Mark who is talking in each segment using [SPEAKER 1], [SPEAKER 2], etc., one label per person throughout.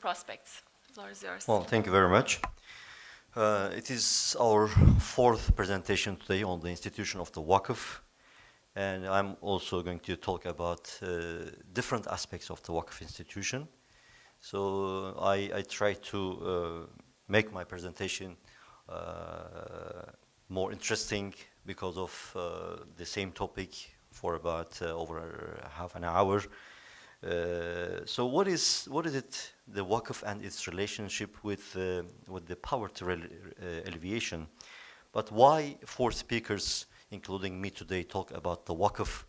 [SPEAKER 1] prospects. The floor is yours.
[SPEAKER 2] Well, thank you very much. It is our fourth presentation today on the institution of the Waqf, and I'm also going to talk about different aspects of the Waqf institution. So I try to make my presentation more interesting because of the same topic for about over half an hour. So what is it, the Waqf and its relationship with the poverty alleviation? But why four speakers, including me today, talk about the Waqf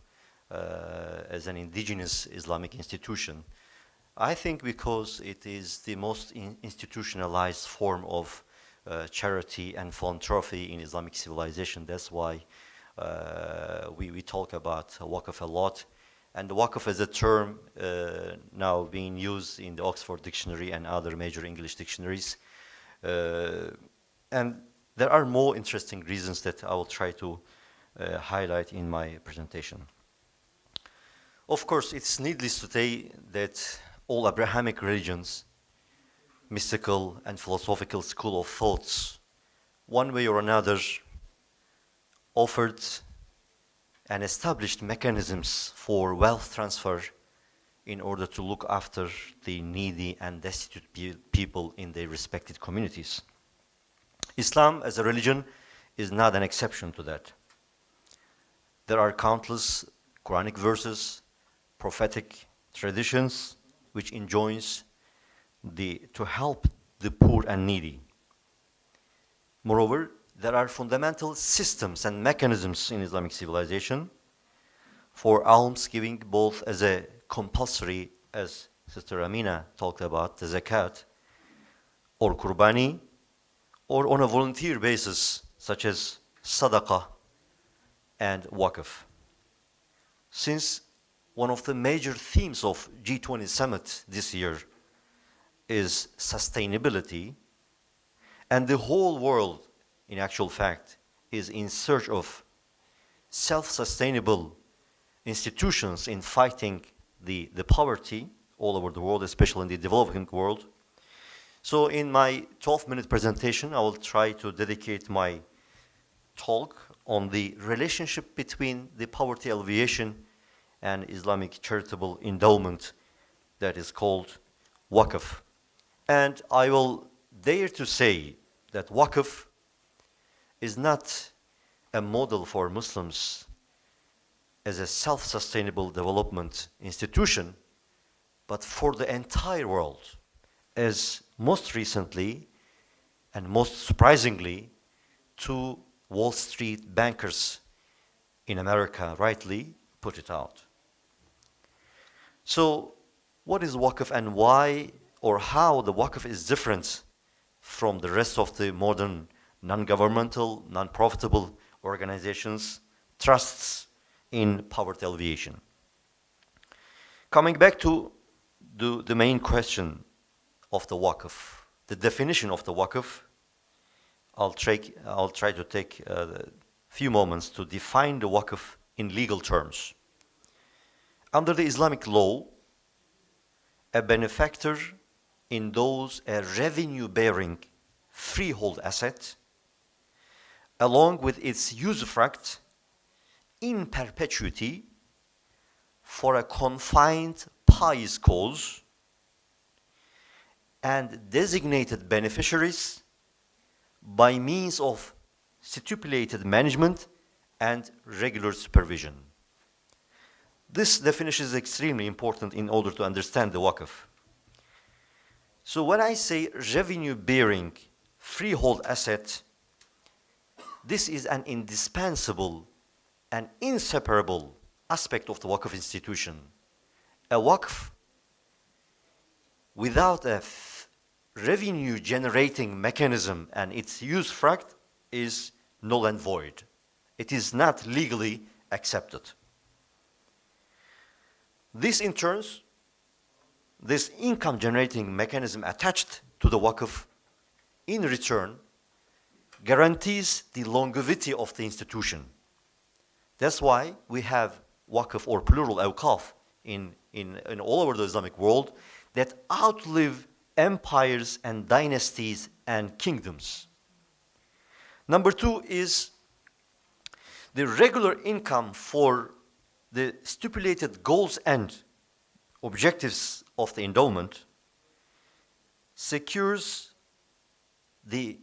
[SPEAKER 2] as an indigenous Islamic institution? I think because it is the most institutionalized form of charity and philanthropy in Islamic civilization. That's why we talk about Waqf a lot. And the Waqf is a term now being used in the Oxford Dictionary and other major English dictionaries. And there are more interesting reasons that I will try to highlight in my presentation. Of course, it's needless to say that all Abrahamic religions, mystical and philosophical school of thoughts, one way or another, offered and established mechanisms for wealth transfer in order to look after the needy and destitute people in their respective communities. Islam as a religion is not an exception to that. There are countless Quranic verses, prophetic traditions, which enjoins to help the poor and needy. Moreover, there are fundamental systems and mechanisms in Islamic civilization for almsgiving, both as a compulsory, as Sister Amina talked about, the zakat, or qurbani, or on a volunteer basis, such as sadaqah and waqf. Since one of the major themes of G20 summit this year is sustainability, and the whole world, in actual fact, is in search of self-sustainable institutions in fighting the poverty all over the world, especially in the developing world. So in my 12-minute presentation, I will try to dedicate my talk on the relationship between the poverty alleviation and Islamic charitable endowment that is called Waqf. And I will dare to say that Waqf is not a model for Muslims as a self-sustainable development institution, but for the entire world, as most recently and most surprisingly, two Wall Street bankers in America rightly put it out. So what is Waqf and why or how the Waqf is different from the rest of the modern non-governmental, non-profitable organizations, trusts in poverty alleviation? Coming back to the main question of the Waqf, the definition of the Waqf, I'll try to take a few moments to define the Waqf in legal terms. Under the Islamic law, a benefactor endows a revenue-bearing freehold asset along with its usufruct in perpetuity for a confined pious cause and designated beneficiaries by means of stipulated management and regular supervision. This definition is extremely important in order to understand the Waqf. So when I say revenue-bearing freehold asset, this is an indispensable and inseparable aspect of the Waqf institution. A Waqf without a revenue-generating mechanism and its usufruct is null and void. It is not legally accepted. This in turn, this income-generating mechanism attached to the Waqf in return guarantees the longevity of the institution. That's why we have Waqf or plural awqaf in all over the Islamic world that outlive empires and dynasties and kingdoms. Number two is the regular income for the stipulated goals and objectives of the endowment secures the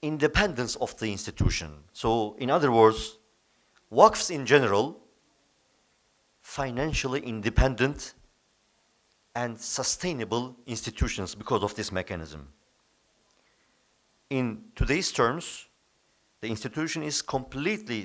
[SPEAKER 2] independence of the institution. So, in other words, Waqfs in general, financially independent and sustainable institutions because of this mechanism. In today's terms, the institution is completely